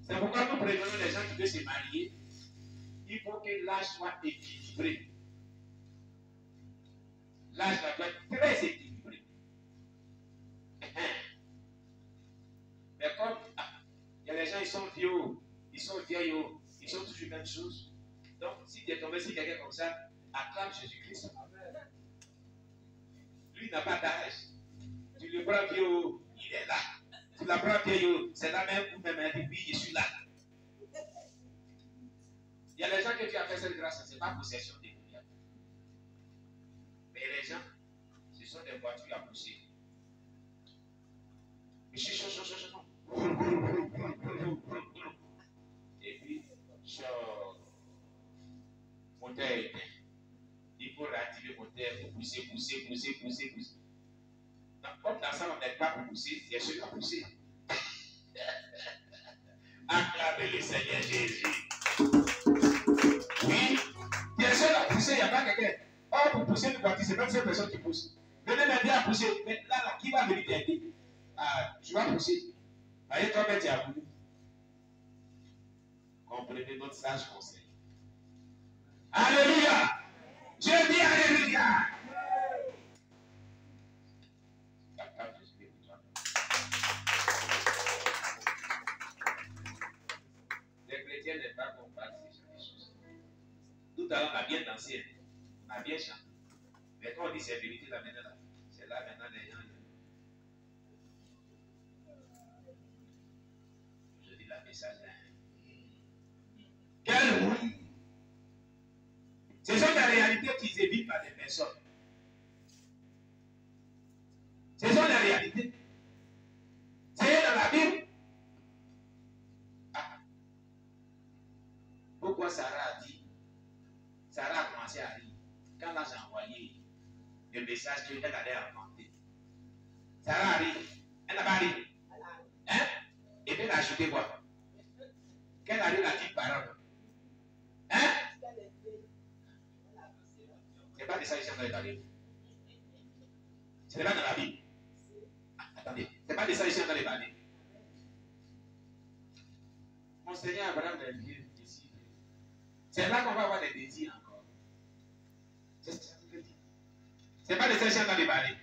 C'est pourquoi nous prévenons les gens qui veulent se marier. Il faut que l'âge soit équilibré. L'âge doit être très équilibré. Mais comme il y a des gens, ils sont vieux, ils sont vieillots, ils sont toujours la même chose. Donc, si tu es tombé sur quelqu'un comme ça, acclame Jésus-Christ. Lui, il n'a pas d'âge. Tu le prends vieux, il est là. Tu la prends vieillot, c'est la même ou même, elle dit oui, je suis là. Il y a des gens que tu as fait cette grâce, ce n'est pas possession des milliards. Mais les gens, ce sont des voitures à pousser. Et puis, moteur éteint. Il faut réactiver le moteur pour pousser. Donc, comme dans ça, on n'est pas pour pousser, il y a ceux qui ont poussé. Acclamez le Seigneur Jésus. Oui, il y a ceux qui ont poussé, il n'y a pas quelqu'un. Oh, pour pousser une voiture, c'est même cette personne qui pousse. Venez m'aider à pousser. Mais là, qui va venir t'aider? Ah, tu vas pousser. Allez, toi-même, tu as voulu. Comprenez notre sage conseil. Alléluia! Je dis Alléluia! Les chrétiens n'aiment pas qu'on parle de ces choses. Tout à l'heure, on a bien dansé, on a bien chanté. Mais quand on dit c'est vérité, là maintenant, c'est là maintenant les gens. Je dis la message. Quel oui! Ce sont des réalités qui évitent par des personnes. Ce sont des réalités. C'est dans la Bible. Ah. Pourquoi Sarah a dit? Sarah a commencé à rire. Quand là j'ai envoyé le message qu'elle allait inventer. Sarah a ri. Elle n'a pas ri. Hein? Et puis elle a ajouté quoi? Qu'elle a ri la petite parole. Hein? Ce n'est pas de ça ici dans la Bible. Ce n'est pas dans la Bible. Attendez, ce n'est pas de ça ici dans la Bible. Mon Seigneur Abraham l'a dit ici. C'est là qu'on va avoir des désirs encore. C'est pas de ça ici dans les Bible.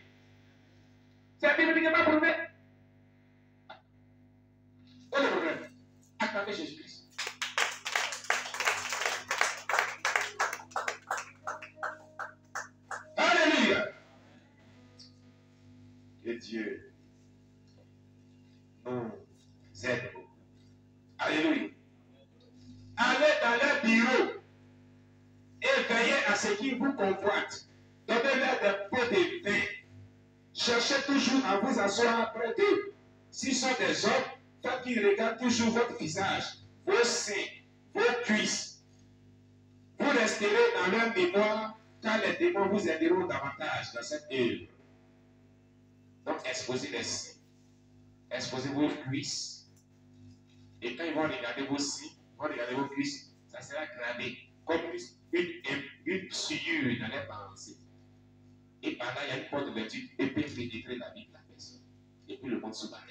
C'est bibliquement prouvé. Où est le problème? Acclamez Jésus-Christ. Que Dieu nous aide beaucoup. Alléluia. Allez dans leur bureau et veillez à ce qu'ils vous convoitent. Donnez-leur des pots de vin. Cherchez toujours à vous asseoir près d'eux. S'ils sont des hommes, faites qu'ils regardent toujours votre visage, vos seins, vos cuisses. Vous resterez dans leur mémoire car les démons vous aideront davantage dans cette œuvre. Donc, exposez les seins, exposez vos cuisses. Et quand ils vont regarder vos seins, ils vont regarder vos cuisses, ça sera gravé comme une souillure dans les pensées. Et par là, il y a une porte d'ouverture et peut pénétrer la vie de la personne. Et puis le monde se barre.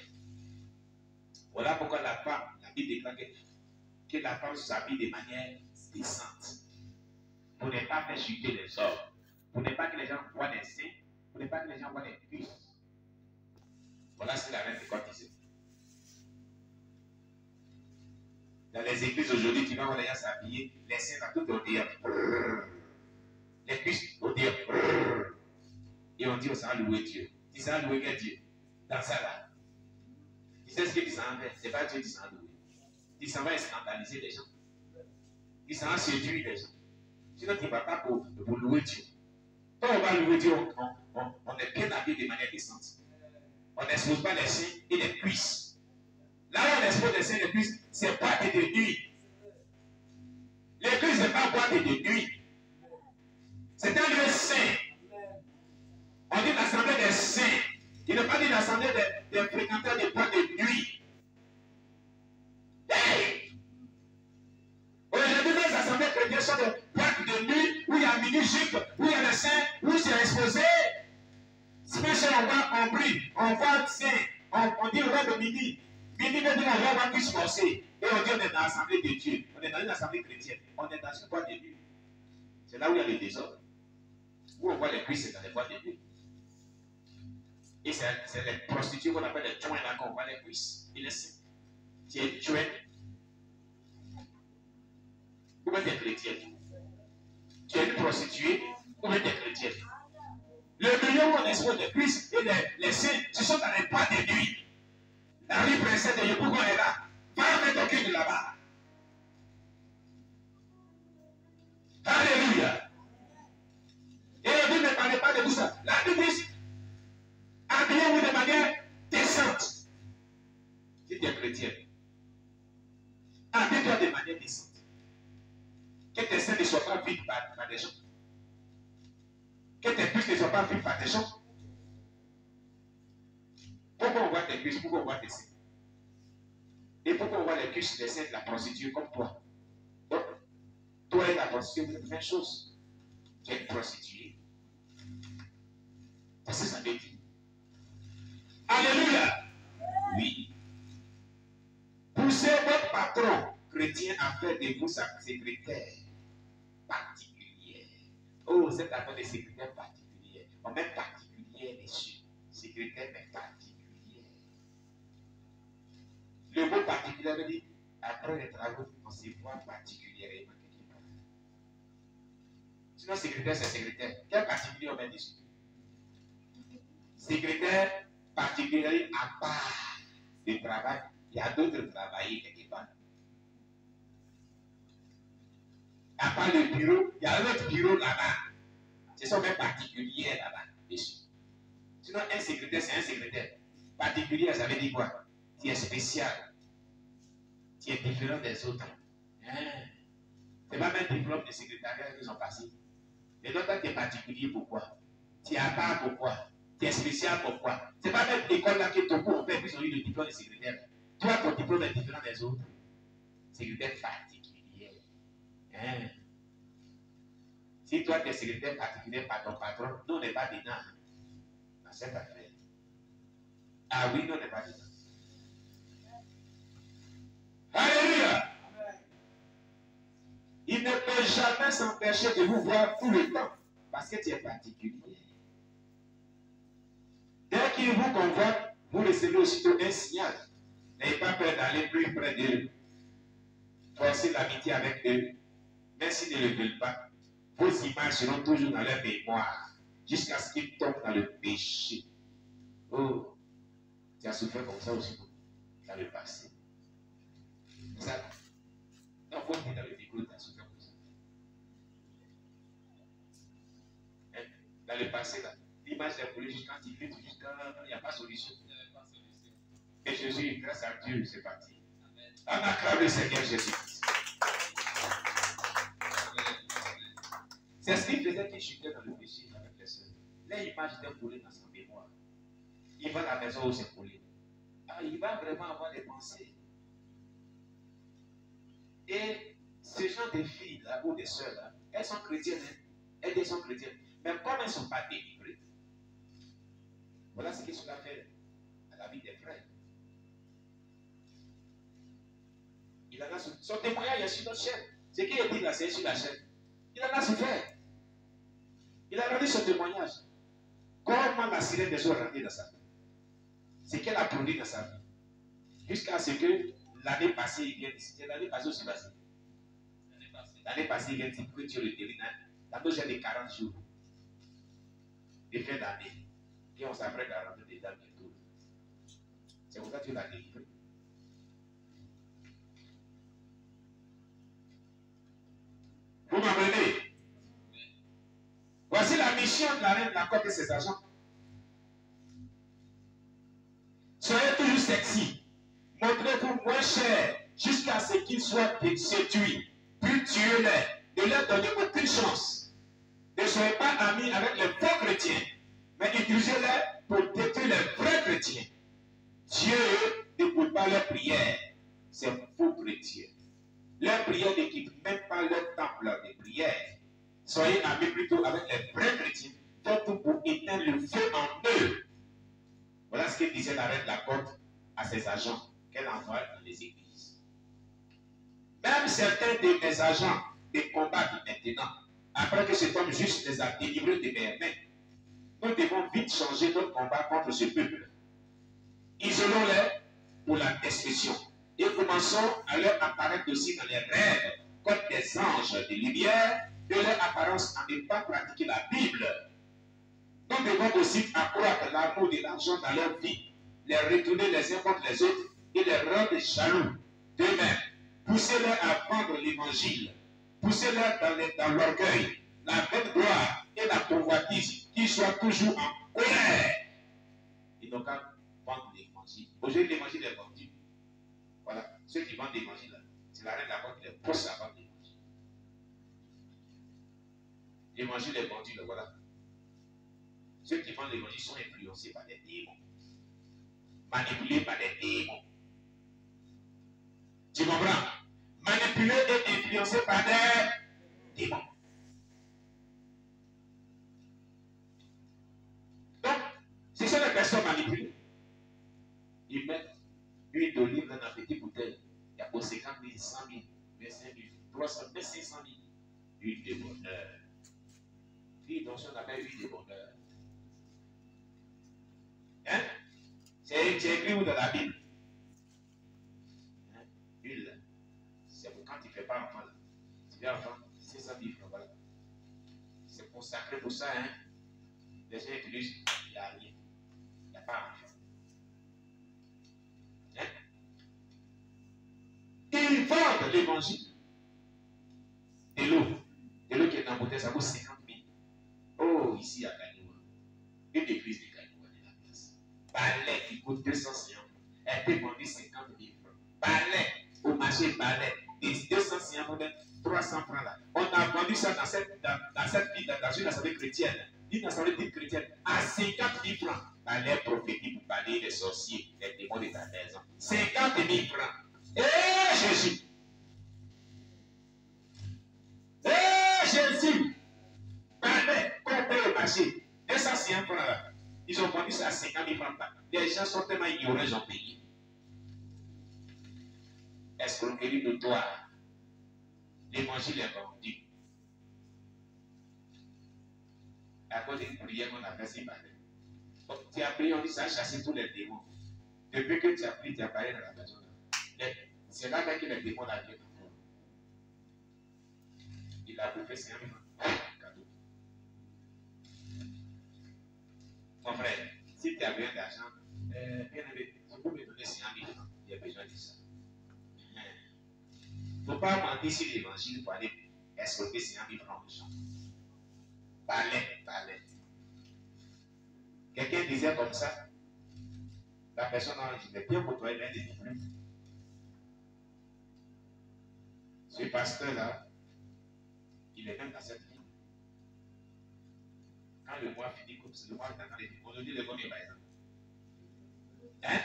Voilà pourquoi la femme, la Bible déclare que la femme s'habille de manière décente. Pour ne pas faire chuter les hommes. Pour ne pas que les gens voient des seins. Pour ne pas que les gens voient des cuisses. Voilà ce que la reine de Côte disait. Dans les églises aujourd'hui, tu vas voir les gens s'habiller, les seins dans tout au dire. Les cuisses au dire. Et on dit, on s'en louer Dieu. Tu s'en louer quel Dieu? Dans ça là. Tu sais ce que tu s'en fais? Ce n'est pas Dieu qui s'en louer. Tu s'en vas scandaliser les gens. Tu s'en vas séduire les gens. Sinon, tu ne vas pas pour louer Dieu. Quand on va louer Dieu, on est bien habillé de manière décente. On n'expose pas les seins et les cuisses. Là où on expose les seins et les cuisses, c'est boîte de nuit. Les cuisses, ce n'est pas boîte de nuit. C'est un lieu saint. On dit l'assemblée des saints. Il n'est pas dit l'assemblée des fréquenteurs de boîte de nuit. Hey! Aujourd'hui, les assemblées chrétiennes sont des boîtes de nuit où il y a mini-jupe, où il y a les seins, où c'est exposé. Spécial, on va on voit saint, on dit robe de midi. Midi veut dire la robe va plus forcer. Et on dit on est dans l'assemblée de Dieu. On est dans une assemblée chrétienne. On est dans une boîte de nuit. C'est là où il y a les désordres. Où on voit les cuisses, c'est dans les boîtes de nuit. Et c'est les prostituées qu'on appelle les joints là qu'on voit les cuisses. Et les seins. Tu es joint. Ou bien tu es chrétienne. Tu es une prostituée ou bien tu es chrétienne. Le milieu où on expose les cuisses et les seins, ce sont dans les boîtes de nuit. La rue Princesse de Yopougon est là. Va mettre ton cul de là-bas. Alléluia. Et la Bible ne parlait pas de tout ça. La Bible dit habillez-vous de manière décente. Si tu es chrétien, habille-toi de manière décente. Que tes seins ne soient pas vides par des gens. Que tes cuisses ne soient pas vides par des gens. Pourquoi on voit tes cuisses? Pourquoi on voit tes seins? Et pourquoi on voit les cuisses des seins de la prostituée comme toi? Donc, toi et la prostituée, vous êtes la même chose. Tu es une prostituée. C'est ce que ça veut dire. Alléluia. Oui. Poussez votre patron chrétien à faire de vous sa secrétaire particulière. Oh, cette affaire de secrétaire particulière. On met particulière dessus. Secrétaire, mais particulière. Le mot particulier veut dire après les travaux, on se voit particulièrement quelque part. Sinon, secrétaire, c'est secrétaire. Quel particulier on met dessus? Secrétaire particulier à part du travail. Il y a d'autres travailleurs quelque part. À part le bureau, il y a un autre bureau là-bas. Ce sont même particuliers là-bas, dessus. Sinon, un secrétaire, c'est un secrétaire. Particulier, ça veut dire quoi? Tu es spécial. Tu es différent des autres. C'est pas même diplôme de secrétariat qu'ils ont passé. Les autres, tu es particulier, pourquoi? Tu es à part, pourquoi? Tu es spécial, pourquoi? C'est pas même l'école là que ton cours fait, puis ils ont eu le diplôme de secrétaire. Toi, ton diplôme est différent des autres. Secrétaire particulier. Si toi, tu es secrétaire particulier par ton patron, nous, on n'est pas dedans. Dans cette affaire. Ah oui, nous, on n'est pas dedans. Alléluia. Il ne peut jamais s'empêcher de vous voir tout le temps. Parce que tu es particulier. Dès qu'il vous convoque, vous recevez aussitôt un signal. N'ayez pas peur d'aller plus près d'eux. Forcez l'amitié avec eux. Même s'ils ne le veulent pas, vos images seront toujours dans leur mémoire. Jusqu'à ce qu'ils tombent dans le péché. Oh, tu as souffert comme ça aussi dans le passé. Ça, non, il faut dire dans le micro, tu as souffert comme ça. Dans le passé, là, l'image est brûlée jusqu'à quand il fait, jusqu'à il n'y a pas de solution. Et Jésus, grâce à Dieu, c'est parti. On acclame le Seigneur Jésus. C'est ce qui faisait qu'il chutait dans le péché avec les sœurs. L'image était brûlée dans sa mémoire. Il va à la maison où c'est brûlé. Ah, il va vraiment avoir des pensées. Et ce genre de filles là, ou des sœurs là, elles sont chrétiennes. Elles sont chrétiennes. Mais comme elles ne sont pas délivrées, voilà ce que cela fait à la vie des frères. Il en a son témoignage est sur notre chaîne. Ce qu'il est dit là, c'est sur la chaîne. Il en a souffert. Il a rendu son témoignage. Comment la sirène des eaux est rentrée dans sa vie. Ce qu'elle a produit dans sa vie. Jusqu'à ce que l'année passée, il vient ici. C'est l'année passée aussi passée. L'année passée, il vient ici pour que Dieu le délivre. Dans j'ai de 40 jours. De fin d'année. Et on s'apprête à rentrer dedans bientôt. C'est pour ça que Dieu l'a délivré. Vous m'amenez. Voici la mission de la reine de la côte et ses agents. Soyez toujours sexy. Montrez-vous moins cher jusqu'à ce qu'ils soient séduits. Puis tuez-les. Ne leur donnez aucune chance. Ne soyez pas amis avec les faux chrétiens, mais utilisez-les pour détruire les vrais chrétiens. Dieu n'écoute pas leurs prières. C'est faux chrétiens. Leurs prières n'équipent même pas leur temple de prière. Soyez amis plutôt avec les vrais chrétiens. Faites tout pour éteindre le feu en eux. Voilà ce que disait la reine de la côte à ses agents qu'elle envoie dans les églises. Même certains de mes agents de combat maintenant, après que cet homme juste les a délivrés de mes mains, nous devons vite changer notre combat contre ce peuple. Isolons-les pour la destruction. Et commençons à leur apparaître aussi dans les rêves comme des anges de lumière, de leur apparence à ne pas pratiquer la Bible. Nous devons aussi accroître l'amour de l'argent dans leur vie, les retourner les uns contre les autres et les rendre jaloux d'eux-mêmes. Poussez-les à vendre l'évangile. Poussez-les dans l'orgueil, la vaine gloire et la convoitise, qui soient toujours en colère. Ils n'ont qu'à vendre l'évangile. Aujourd'hui, l'évangile est vendu. Voilà. Ceux qui vendent l'évangile, c'est la reine d'abord qui les pousse à vendre l'évangile. L'évangile est vendu, là, voilà. Ceux qui vendent l'évangile sont influencés par des démons, manipulés par des démons. Tu comprends? Manipulés et influencés par des démons. Donc, ce sont des personnes manipulées. Ils mettent huile d'olive dans une petite bouteille. Il y a pour 50 000, 100 000, 25 000, 300 000, 500 000. Huile de bonheur. Puis, donc, on appelle huile de bonheur. Hein? C'est écrit où dans la Bible? Hein? Huile. C'est pour quand tu ne fais pas enfant. Tu fais enfant, c'est ça, Bible. Voilà. C'est consacré pour ça. Hein? Les gens utilisent, il n'y a rien. Il n'y a pas enfant. Hein? Ils vendent l'évangile. De l'eau qui est dans la bouteille, ça vaut 50 000. Oh, ici à Kanoua. Une église de Kanoua de la place. Balai qui coûte 250. Elle peut vendre 50 000 francs. Balai, au marché balai, des 250 000, 300 francs là. On a vendu ça dans cette ville, dans une assemblée chrétienne. Une assemblée dite chrétienne, à 50 000 francs. Balai prophétique pour balayer les sorciers, les démons de ta maison. 50 000 francs. Eh Jésus! Eh Jésus! Balai, compté au marché. 250 francs là. Ils ont vendu ça à 50 000 francs. Les gens sont tellement ignorants, ils ont payé. Escroquerie notoire. L'évangile est vendu. À cause d'une prière qu'on a fait si mal. Tu as prié, on dit ça a chassé tous les démons. Depuis que tu as prié, tu as parlé dans la maison. C'est là que les démons la viennent. Il a bouffé 5 000 cadeau. Mon frère, si tu as besoin d'argent, bien aimé, tu peux me donner 5 000 francs. Il y a besoin de ça. Il ne faut pas mentir sur l'évangile pour aller escroquer 5 000 francs aux gens. Balai. Quelqu'un disait comme ça, la personne a dit, mais bien pour toi, il vient de livrer. Ce pasteur-là, il est même dans cette ville. Quand le mois finit comme ça, le mois est en train de dire, aujourd'hui, le combien par exemple? Hein?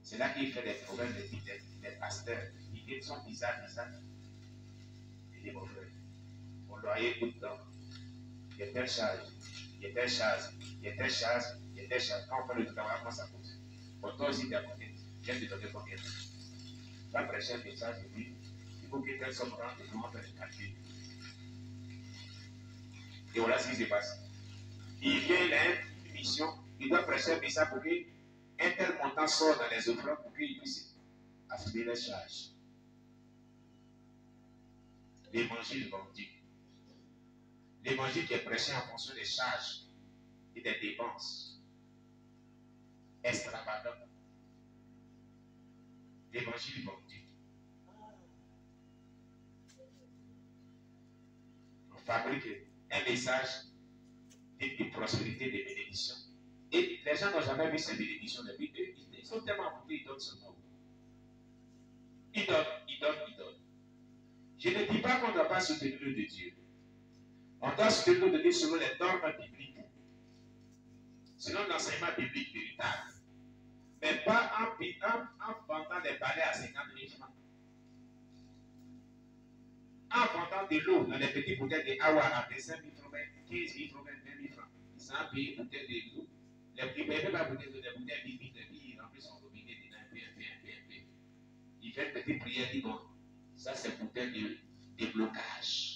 C'est là qu'il fait des problèmes des pasteurs. Ils sont bizarres. Et des mauvais. Mon loyer coûte tant. Il y a telle charge. Quand on fait le travail, comment ça coûte? Pour toi aussi, tu as combien? Je viens de te donner combien? Va prêcher un message et puis, il faut que telle somme rentre et comment faire le calcul. Et voilà ce qui se passe. Il vient, il a une mission, il doit prêcher un message pour qu'un tel montant sorte dans les offrandes pour qu'il puisse assumer les charges. L'évangile vendu. L'évangile qui est prêché en fonction des charges et des dépenses extravagantes. L'évangile vendu. On fabrique un message de prospérité, de bénédiction. Et les gens n'ont jamais vu ces bénédictions depuis eux. Ils sont tellement emboutés, ils donnent seulement. Ils donnent. Je ne dis pas qu'on ne doit pas soutenir le de Dieu. On doit soutenir le de Dieu selon les normes bibliques. Selon l'enseignement biblique véritable. Mais pas en vendant des balais à 50 000 francs. En vendant de l'eau dans les petits bouteilles de Awa à 25 000 francs, 15 000 francs, 20 000 francs. Ils sont payés bouteilles de l'eau. Les prix ne payent pas bouteilles de l'eau, des bouteilles 10 000, ils remplissent son robinet dedans, un peu. Il fais une petite prière, dis non. Ça, c'est pour tes déblocage.